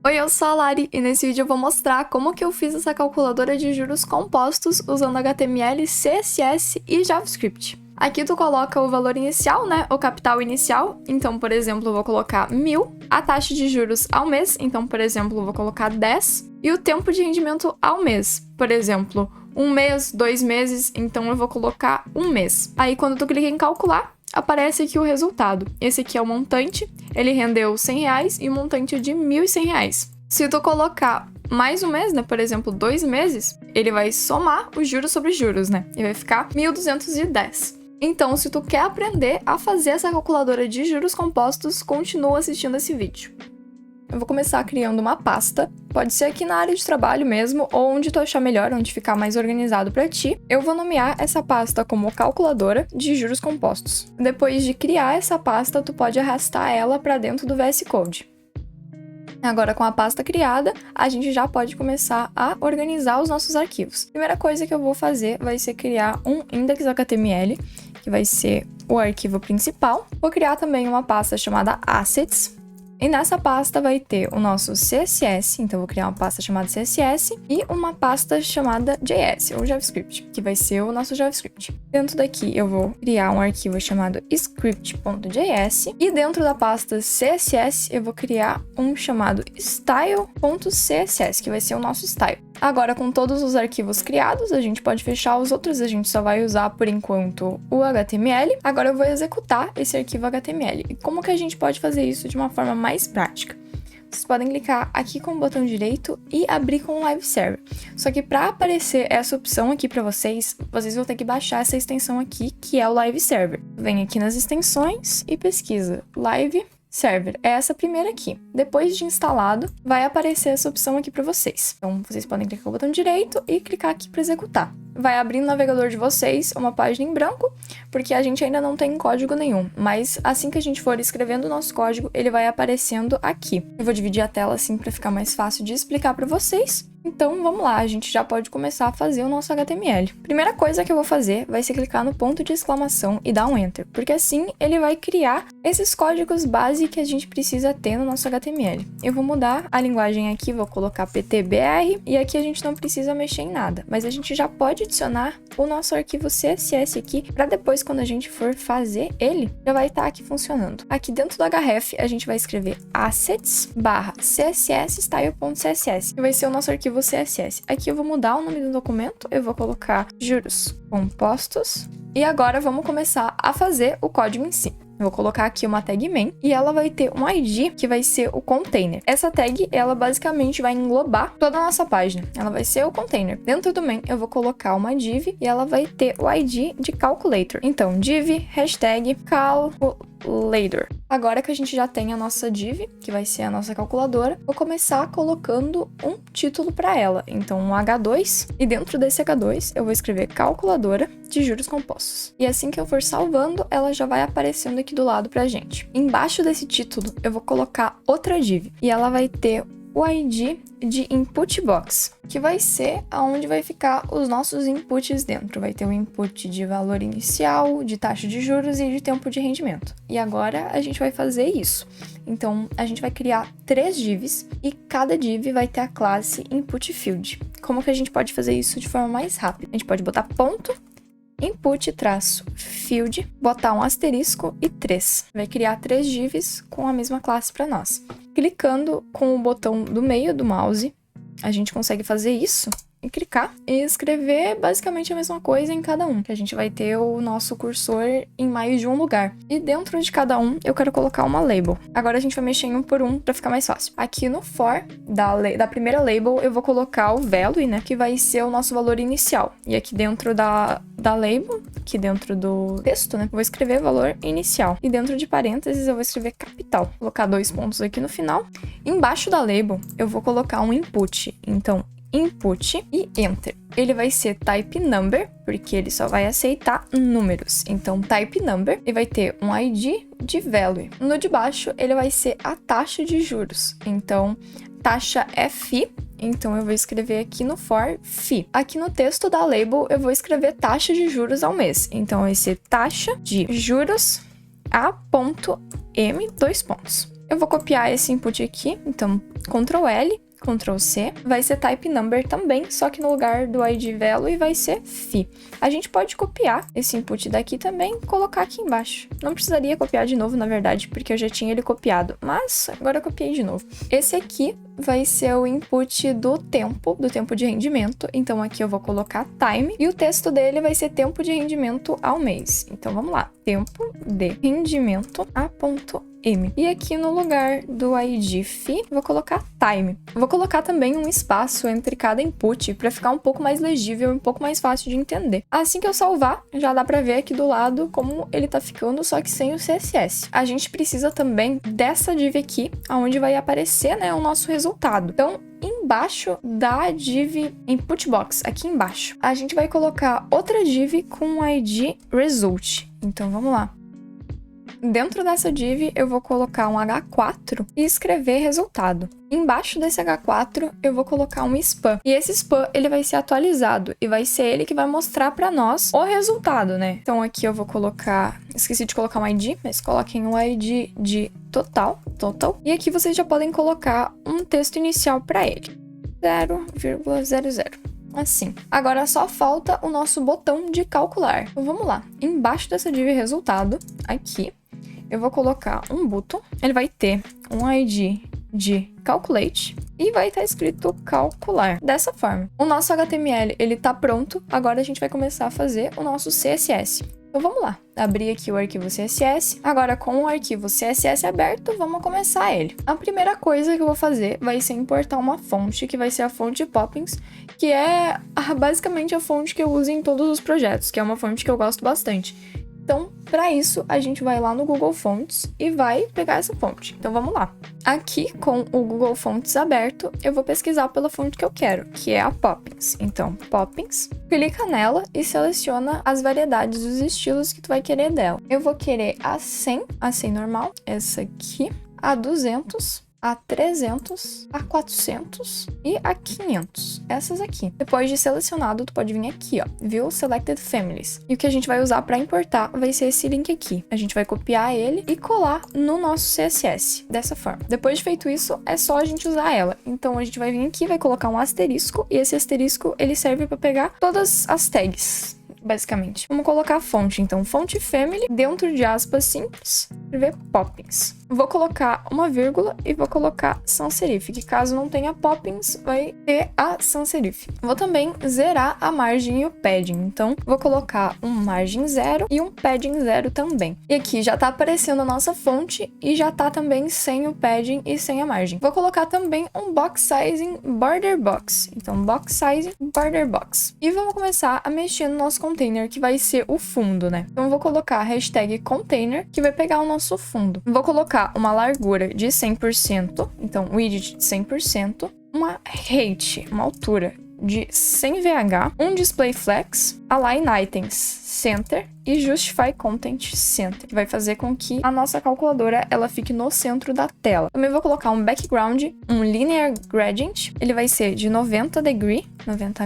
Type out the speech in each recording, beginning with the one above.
Oi, eu sou a Lari e nesse vídeo eu vou mostrar como que eu fiz essa calculadora de juros compostos usando HTML, CSS e JavaScript. Aqui tu coloca o valor inicial, né, o capital inicial, então, por exemplo, eu vou colocar 1.000, a taxa de juros ao mês, então, por exemplo, eu vou colocar 10, e o tempo de rendimento ao mês, por exemplo, 1 mês, 2 meses, então eu vou colocar 1 mês. Aí, quando tu clica em calcular, aparece aqui o resultado. Esse aqui é o montante, ele rendeu R$100 e o montante é de R$1.100. Se tu colocar mais um mês, né, por exemplo, 2 meses, ele vai somar os juros sobre juros, né, e vai ficar 1.210. Então, se tu quer aprender a fazer essa calculadora de juros compostos, continua assistindo esse vídeo. Eu vou começar criando uma pasta, pode ser aqui na área de trabalho mesmo, ou onde tu achar melhor, onde ficar mais organizado para ti. Eu vou nomear essa pasta como calculadora de juros compostos. Depois de criar essa pasta, tu pode arrastar ela para dentro do VS Code. Agora, com a pasta criada, a gente já pode começar a organizar os nossos arquivos. Primeira coisa que eu vou fazer vai ser criar um index.html, que vai ser o arquivo principal. Vou criar também uma pasta chamada assets. E nessa pasta vai ter o nosso CSS, então eu vou criar uma pasta chamada CSS e uma pasta chamada JS, ou JavaScript, que vai ser o nosso JavaScript. Dentro daqui eu vou criar um arquivo chamado script.js e dentro da pasta CSS eu vou criar um chamado style.css, que vai ser o nosso style. Agora, com todos os arquivos criados, a gente pode fechar os outros, a gente só vai usar, por enquanto, o HTML. Agora eu vou executar esse arquivo HTML. E como que a gente pode fazer isso de uma forma mais prática? Vocês podem clicar aqui com o botão direito e abrir com o Live Server. Só que para aparecer essa opção aqui para vocês vão ter que baixar essa extensão aqui, que é o Live Server. Vem aqui nas extensões e pesquisa Live Server, é essa primeira aqui. Depois de instalado, vai aparecer essa opção aqui para vocês. Então, vocês podem clicar com o botão direito e clicar aqui para executar. Vai abrir no navegador de vocês uma página em branco, porque a gente ainda não tem código nenhum. Mas assim que a gente for escrevendo o nosso código, ele vai aparecendo aqui. Eu vou dividir a tela assim para ficar mais fácil de explicar para vocês. Então, vamos lá, a gente já pode começar a fazer o nosso HTML. Primeira coisa que eu vou fazer vai ser clicar no ponto de exclamação e dar um Enter, porque assim ele vai criar esses códigos base que a gente precisa ter no nosso HTML. Eu vou mudar a linguagem aqui, vou colocar PTBR, e aqui a gente não precisa mexer em nada, mas a gente já pode adicionar o nosso arquivo CSS aqui, para depois, quando a gente for fazer ele, já vai estar aqui funcionando. Aqui dentro do href, a gente vai escrever assets/cssstyle.css, que vai ser o nosso arquivo CSS. Aqui eu vou mudar o nome do documento, eu vou colocar juros compostos, e agora vamos começar a fazer o código em si. Eu vou colocar aqui uma tag main e ela vai ter um ID que vai ser o container. Essa tag, ela basicamente vai englobar toda a nossa página. Ela vai ser o container. Dentro do main, eu vou colocar uma div e ela vai ter o ID de calculator. Então, div hashtag calculator. Agora que a gente já tem a nossa div, que vai ser a nossa calculadora, vou começar colocando um título para ela. Então, um H2, e dentro desse H2 eu vou escrever calculadora de juros compostos. E assim que eu for salvando, ela já vai aparecendo aqui do lado pra gente. Embaixo desse título, eu vou colocar outra div, e ela vai ter o ID de input box, que vai ser aonde vai ficar os nossos inputs dentro. Vai ter o input de valor inicial, de taxa de juros e de tempo de rendimento. E agora a gente vai fazer isso. Então, a gente vai criar 3 divs e cada div vai ter a classe input field. Como que a gente pode fazer isso de forma mais rápida? A gente pode botar ponto, input-field, botar um asterisco e 3. Vai criar 3 divs com a mesma classe para nós. Clicando com o botão do meio do mouse, a gente consegue fazer isso e clicar e escrever basicamente a mesma coisa em cada um, que a gente vai ter o nosso cursor em mais de um lugar. E dentro de cada um, eu quero colocar uma label. Agora a gente vai mexer em um por um para ficar mais fácil. Aqui no for da primeira label, eu vou colocar o value, né, que vai ser o nosso valor inicial. E aqui dentro da label, aqui dentro do texto, né, eu vou escrever valor inicial. E dentro de parênteses, eu vou escrever capital. Vou colocar 2 pontos aqui no final. Embaixo da label, eu vou colocar um input. Então, input e enter. Ele vai ser type number, porque ele só vai aceitar números. Então, type number, e vai ter um ID de value. No de baixo, ele vai ser a taxa de juros. Então, taxa é FI. Então, eu vou escrever aqui no for FI. Aqui no texto da label, eu vou escrever taxa de juros ao mês. Então, vai ser taxa de juros a.m, 2 pontos. eu vou copiar esse input aqui, então Ctrl L, Ctrl C, vai ser type number também, só que no lugar do id value vai ser phi. A gente pode copiar esse input daqui também e colocar aqui embaixo. Não precisaria copiar de novo, na verdade, porque eu já tinha ele copiado, mas agora eu copiei de novo. Esse aqui vai ser o input do tempo de rendimento, então aqui eu vou colocar time, e o texto dele vai ser tempo de rendimento ao mês. Então vamos lá, tempo de rendimento a.m. E aqui no lugar do id phi, vou colocar time. Vou colocar também um espaço entre cada input para ficar um pouco mais legível e um pouco mais fácil de entender. Assim que eu salvar, já dá para ver aqui do lado como ele tá ficando, só que sem o CSS. A gente precisa também dessa div aqui, onde vai aparecer, né, o nosso resultado. Então, embaixo da div input box, aqui embaixo, a gente vai colocar outra div com o id result. Então, vamos lá. Dentro dessa div, eu vou colocar um H4 e escrever resultado. Embaixo desse H4, eu vou colocar um span. E esse span, ele vai ser atualizado e vai ser ele que vai mostrar para nós o resultado, né? Então aqui eu vou colocar... Esqueci de colocar um ID, mas coloquem um ID de total. E aqui vocês já podem colocar um texto inicial para ele. 0,00. Assim. Agora só falta o nosso botão de calcular. Então vamos lá. Embaixo dessa div resultado, aqui, eu vou colocar um button. Ele vai ter um ID de calculate e vai estar escrito calcular. Dessa forma. O nosso HTML, ele tá pronto. Agora a gente vai começar a fazer o nosso CSS. Então vamos lá. Abrir aqui o arquivo CSS. Agora com o arquivo CSS aberto, vamos começar ele. A primeira coisa que eu vou fazer vai ser importar uma fonte, que vai ser a fonte Poppins, que é basicamente a fonte que eu uso em todos os projetos, que é uma fonte que eu gosto bastante. Então, para isso, a gente vai lá no Google Fonts e vai pegar essa fonte. Então, vamos lá. Aqui, com o Google Fonts aberto, eu vou pesquisar pela fonte que eu quero, que é a Poppins. Então, Poppins, clica nela e seleciona as variedades dos estilos que tu vai querer dela. Eu vou querer a 100 normal, essa aqui, a 200, a 300, a 400 e a 500. Essas aqui. Depois de selecionado, tu pode vir aqui, ó, View Selected Families. E o que a gente vai usar para importar vai ser esse link aqui. A gente vai copiar ele e colar no nosso CSS, dessa forma. Depois de feito isso, é só a gente usar ela. Então, a gente vai vir aqui, vai colocar um asterisco, e esse asterisco, ele serve para pegar todas as tags, basicamente. Vamos colocar a fonte, então, fonte family, dentro de aspas simples, escrever Poppins. Vou colocar uma vírgula e vou colocar sans serif, que caso não tenha Poppins, vai ter a sans serif. Vou também zerar a margem e o padding, então vou colocar um margem 0 e um padding 0 também. E aqui já tá aparecendo a nossa fonte e já tá também sem o padding e sem a margem. Vou colocar também um box sizing border box, então box sizing border box. E vamos começar a mexer no nosso container, que vai ser o fundo, né? Então vou colocar a hashtag container, que vai pegar o nosso fundo. Vou colocar uma largura de 100%, então width de 100%, uma height, uma altura de 100 VH, um display flex, align items center e justify content center, que vai fazer com que a nossa calculadora ela fique no centro da tela. Também vou colocar um background, um linear gradient, ele vai ser de 90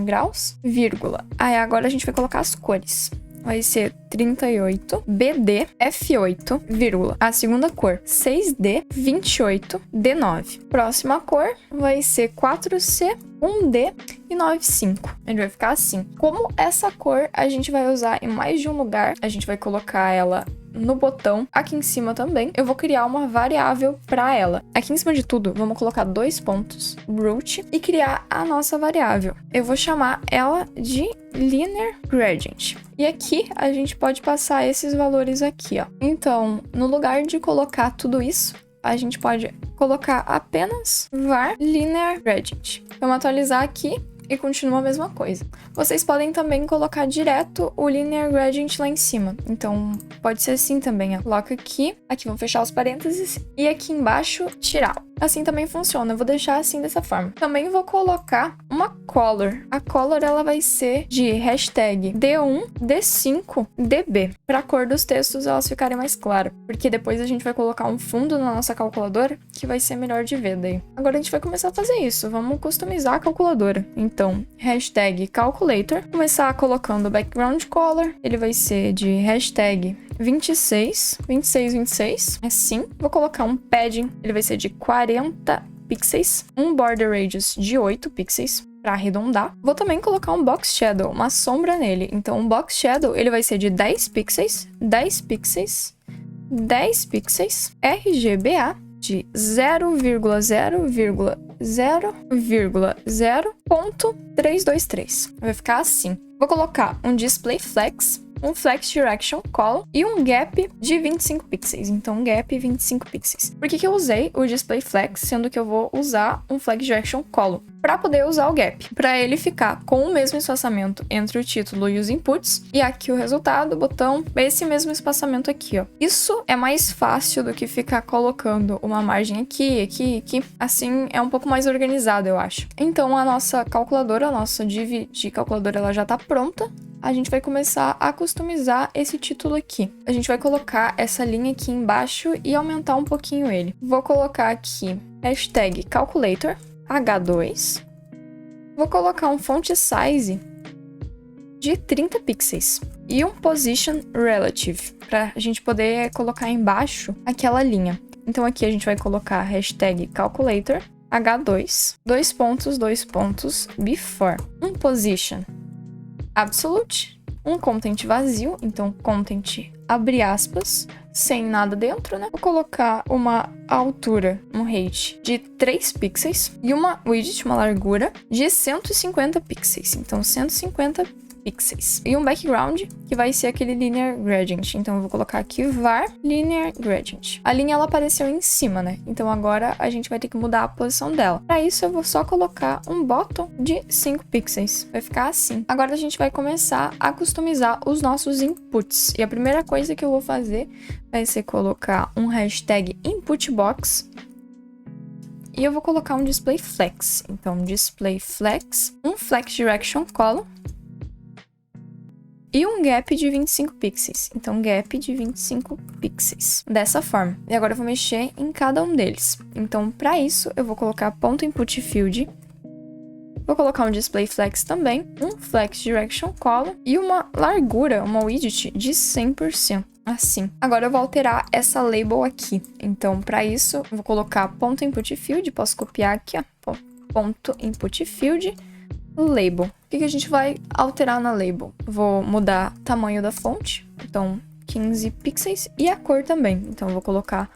graus, vírgula. Aí agora a gente vai colocar as cores. Vai ser 38, BD, F8, vírgula. A segunda cor, 6D, 28, D9. Próxima cor vai ser 4C, 1D e 95. Ele vai ficar assim. Como essa cor a gente vai usar em mais de um lugar, a gente vai colocar ela no botão, aqui em cima também, eu vou criar uma variável para ela. Aqui em cima de tudo, vamos colocar 2 pontos, root, e criar a nossa variável. Eu vou chamar ela de linear gradient. E aqui a gente pode passar esses valores aqui, ó. Então, no lugar de colocar tudo isso, a gente pode colocar apenas var linear gradient. Vamos atualizar aqui e continua a mesma coisa. Vocês podem também colocar direto o linear gradient lá em cima. Então, pode ser assim também, ó. Coloca aqui vamos fechar os parênteses, e aqui embaixo, tirar. Assim também funciona, eu vou deixar assim dessa forma. Também vou colocar uma color. A color, ela vai ser de hashtag D1, D5, DB. Para a cor dos textos, elas ficarem mais claras. Porque depois a gente vai colocar um fundo na nossa calculadora, que vai ser melhor de ver daí. Agora a gente vai começar a fazer isso. Vamos customizar a calculadora. Então, hashtag calculator. Começar colocando o background color. Ele vai ser de hashtag 26, 26, 26. Assim. Vou colocar um padding, ele vai ser de 40 pixels. Um border radius de 8 pixels. Para arredondar. Vou também colocar um box shadow, uma sombra nele. Então, um box shadow, ele vai ser de 10 pixels, 10 pixels, 10 pixels, RGBA de 0,0,0,0.323. Vai ficar assim. Vou colocar um display flex, um flex direction color e um gap de 25 pixels. Então, gap 25 pixels. Por que eu usei o display flex, sendo que eu vou usar um flex direction color? Para poder usar o gap, para ele ficar com o mesmo espaçamento entre o título e os inputs, e aqui o resultado, o botão, esse mesmo espaçamento aqui, ó. Isso é mais fácil do que ficar colocando uma margem aqui, aqui, aqui. Assim é um pouco mais organizado, eu acho. Então a nossa calculadora, a nossa div de calculadora, ela já tá pronta. A gente vai começar a customizar esse título aqui. A gente vai colocar essa linha aqui embaixo e aumentar um pouquinho ele. Vou colocar aqui hashtag calculator H2. Vou colocar um font size de 30 pixels e um position relative, para a gente poder colocar embaixo aquela linha. Então aqui a gente vai colocar hashtag calculator H2, dois pontos, before, um position absolute, um content vazio, então content abre aspas, sem nada dentro, né? Vou colocar uma altura, um height de 3 pixels e uma width, uma largura de 150 pixels. Então 150 pixels. E um background, que vai ser aquele linear gradient. Então eu vou colocar aqui var linear gradient. A linha ela apareceu em cima, né? Então agora a gente vai ter que mudar a posição dela. Para isso eu vou só colocar um bottom de 5 pixels. Vai ficar assim. Agora a gente vai começar a customizar os nossos inputs. E a primeira coisa que eu vou fazer vai ser colocar um hashtag inputBox. E eu vou colocar um display flex. Então display flex, um flex direction color e um gap de 25 pixels. Então, gap de 25 pixels. Dessa forma. E agora eu vou mexer em cada um deles. Então, para isso, eu vou colocar ponto input field. Vou colocar um display flex também. Um flex direction color. E uma largura, uma width de 100%. Assim. Agora eu vou alterar essa label aqui. Então, para isso, eu vou colocar ponto input field. Posso copiar aqui, ó. Ponto input field. Label. O que a gente vai alterar na label? Vou mudar o tamanho da fonte, então 15 pixels, e a cor também. Então eu vou colocar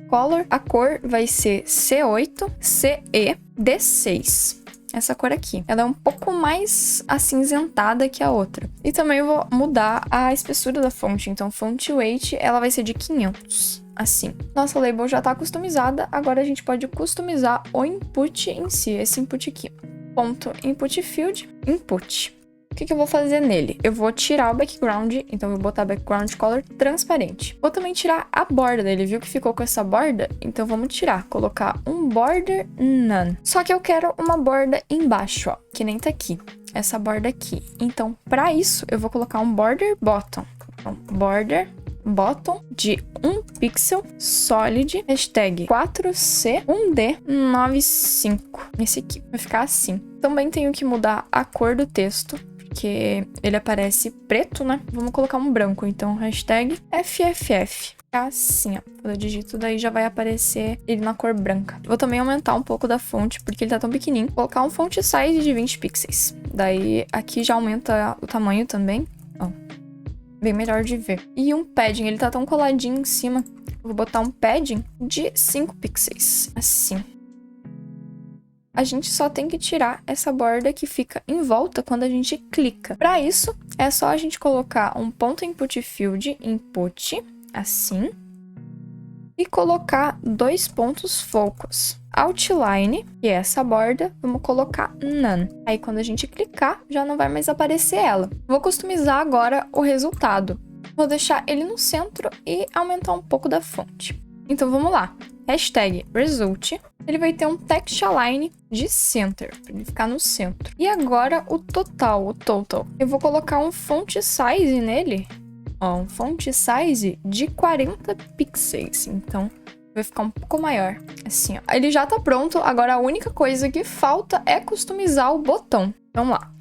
color, a cor vai ser C8, CE, D6. Essa cor aqui. Ela é um pouco mais acinzentada que a outra. E também eu vou mudar a espessura da fonte, então font weight ela vai ser de 500. Assim. Nossa label já está customizada, agora a gente pode customizar o input em si, esse input aqui. Ponto input field, input. O que eu vou fazer nele? Eu vou tirar o background, então eu vou botar background color transparente. Vou também tirar a borda dele, viu que ficou com essa borda? Então vamos tirar, colocar um border none. Só que eu quero uma borda embaixo, ó, que nem tá aqui. Essa borda aqui. Então, para isso, eu vou colocar um border bottom. Então, border bottom de 1 pixel solid, hashtag 4C1D95. Esse aqui vai ficar assim. Também tenho que mudar a cor do texto, porque ele aparece preto, né? Vamos colocar um branco, então hashtag FFF. Assim, ó. Quando eu digito, daí já vai aparecer ele na cor branca. Vou também aumentar um pouco da fonte, porque ele tá tão pequenininho. Vou colocar um font size de 20 pixels. Daí aqui já aumenta o tamanho também. Ó. Bem melhor de ver. E um padding, ele tá tão coladinho em cima. Vou botar um padding de 5 pixels. Assim. A gente só tem que tirar essa borda que fica em volta quando a gente clica. Para isso, é só a gente colocar um ponto input field, input, assim. E colocar 2 pontos focus. Outline, que é essa borda, vamos colocar none. Aí quando a gente clicar, já não vai mais aparecer ela. Vou customizar agora o resultado. Vou deixar ele no centro e aumentar um pouco da fonte. Então vamos lá. Hashtag result. Ele vai ter um text align de center, para ele ficar no centro. E agora o total, o total. Eu vou colocar um font size nele. Ó, um font size de 40 pixels. Então vai ficar um pouco maior, assim, ó. Ele já tá pronto, agora a única coisa que falta é customizar o botão. Vamos lá.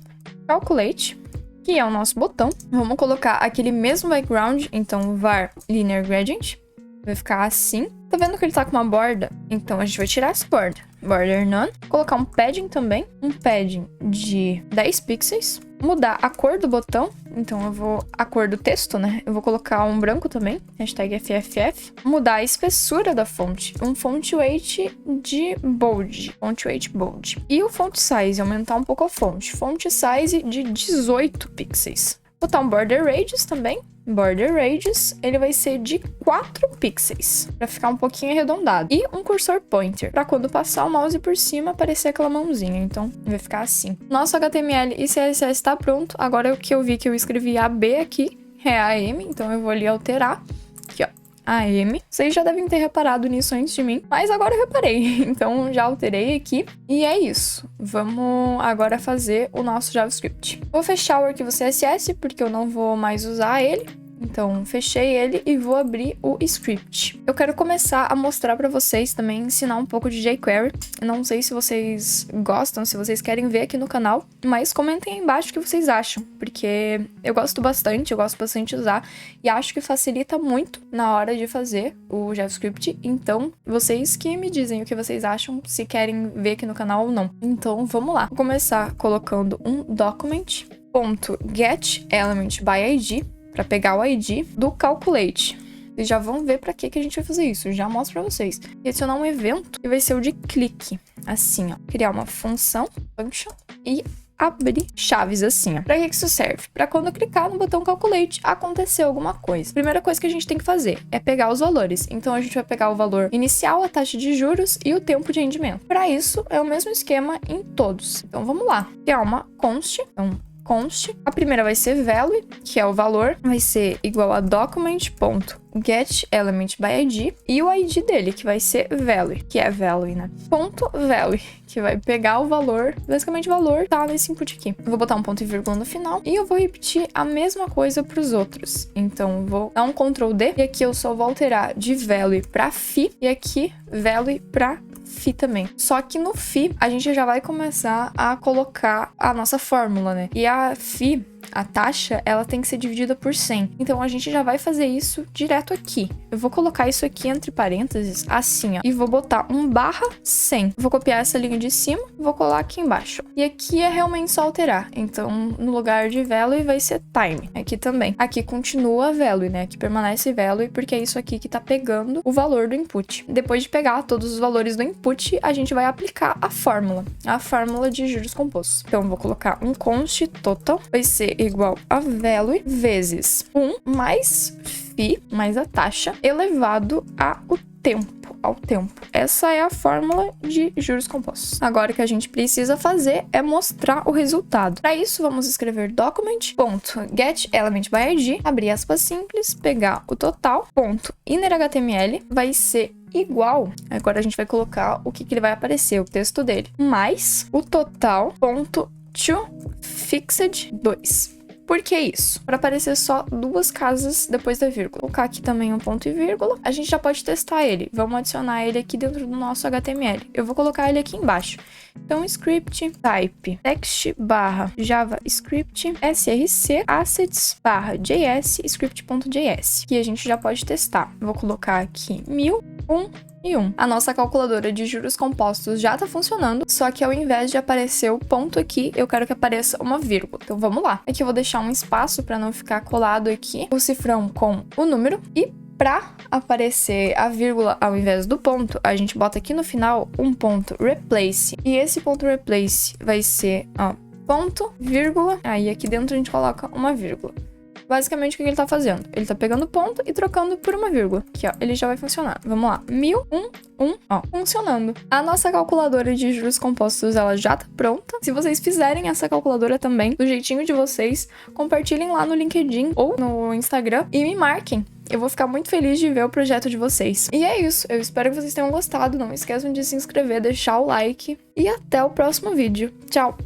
Calculate, que é o nosso botão. Vamos colocar aquele mesmo background, então var linear gradient. Vai ficar assim. Tá vendo que ele tá com uma borda? Então a gente vai tirar essa borda. Border none. Colocar um padding também. Um padding de 10 pixels. Mudar a cor do botão. Então eu vou... A cor do texto, né? Eu vou colocar um branco também. Hashtag FFF. Mudar a espessura da fonte. Um font weight de bold. Font weight bold. E o font size. Aumentar um pouco a fonte. Font size de 18 pixels. Botar um border radius também. Border radius, ele vai ser de 4 pixels, para ficar um pouquinho arredondado. E um cursor pointer, para quando passar o mouse por cima, aparecer aquela mãozinha. Então, vai ficar assim. Nosso HTML e CSS está pronto. Agora, o que eu vi que eu escrevi AB aqui é AM, então eu vou ali alterar. Aqui, ó. AM. Vocês já devem ter reparado nisso antes de mim, mas agora eu reparei. Então, já alterei aqui. E é isso. Vamos agora fazer o nosso JavaScript. Vou fechar o arquivo CSS, porque eu não vou mais usar ele. Então, fechei ele e vou abrir o script. Eu quero começar a mostrar para vocês também, ensinar um pouco de jQuery. Eu não sei se vocês gostam, se vocês querem ver aqui no canal, mas comentem aí embaixo o que vocês acham, porque eu gosto bastante de usar e acho que facilita muito na hora de fazer o JavaScript. Então, vocês que me dizem o que vocês acham, se querem ver aqui no canal ou não. Então, vamos lá. Vou começar colocando um document.getElementById, para pegar o ID do calculate. Vocês já vão ver para que a gente vai fazer isso. Eu já mostro para vocês. E adicionar um evento que vai ser o de clique. Assim, ó. Criar uma função, function, e abrir chaves assim, ó. Para que isso serve? Para quando eu clicar no botão calculate, acontecer alguma coisa. Primeira coisa que a gente tem que fazer é pegar os valores. Então, a gente vai pegar o valor inicial, a taxa de juros e o tempo de rendimento. Para isso, é o mesmo esquema em todos. Então, vamos lá. Criar uma const. Então, const. A primeira vai ser value, que é o valor, vai ser igual a document.getElementById e o ID dele, que vai ser value, que é value, né? Ponto value, que vai pegar o valor, basicamente o valor tá nesse input aqui. Eu vou botar um ponto e vírgula no final e eu vou repetir a mesma coisa para os outros. Então, vou dar um Ctrl D e aqui eu só vou alterar de value para fi e aqui value para fi também. Só que no fi, a gente já vai começar a colocar a nossa fórmula, né? E a fi, a taxa, ela tem que ser dividida por 100. Então, a gente já vai fazer isso direto aqui. Eu vou colocar isso aqui entre parênteses, assim, ó. E vou botar um barra 100. Vou copiar essa linha de cima, vou colar aqui embaixo. E aqui é realmente só alterar. Então, no lugar de value vai ser time. Aqui também. Aqui continua value, né? Aqui permanece value, porque é isso aqui que tá pegando o valor do input. Depois de pegar todos os valores do input, a gente vai aplicar a fórmula de juros compostos. Então, eu vou colocar um const total, vai ser igual a value vezes 1 mais fi, mais a taxa, elevado ao tempo. Essa é a fórmula de juros compostos. Agora o que a gente precisa fazer é mostrar o resultado. Para isso, vamos escrever document.getElementById, abrir aspas simples, pegar o total, ponto innerHTML, vai ser igual. Agora a gente vai colocar o que ele vai aparecer, o texto dele, mais o total, ponto toFixed 2. Por que isso? Para aparecer só duas casas depois da vírgula. Vou colocar aqui também um ponto e vírgula. A gente já pode testar ele. Vamos adicionar ele aqui dentro do nosso HTML. Eu vou colocar ele aqui embaixo. Então, script type text barra javascript src assets barra js script.js, que a gente já pode testar. Vou colocar aqui 1000, 1 e 1. A nossa calculadora de juros compostos já tá funcionando, só que ao invés de aparecer o ponto aqui, eu quero que apareça uma vírgula. Então vamos lá. Aqui eu vou deixar um espaço para não ficar colado aqui o cifrão com o número e para aparecer a vírgula ao invés do ponto, a gente bota aqui no final um ponto replace. E esse ponto replace vai ser, ó, ponto, vírgula. Aí aqui dentro a gente coloca uma vírgula. Basicamente, o que ele tá fazendo? Ele tá pegando ponto e trocando por uma vírgula. Aqui, ó, ele já vai funcionar. Vamos lá. 1000, 1, ó, funcionando. A nossa calculadora de juros compostos, ela já tá pronta. Se vocês fizerem essa calculadora também, do jeitinho de vocês, compartilhem lá no LinkedIn ou no Instagram e me marquem. Eu vou ficar muito feliz de ver o projeto de vocês. E é isso. Eu espero que vocês tenham gostado. Não esqueçam de se inscrever, deixar o like. E até o próximo vídeo. Tchau!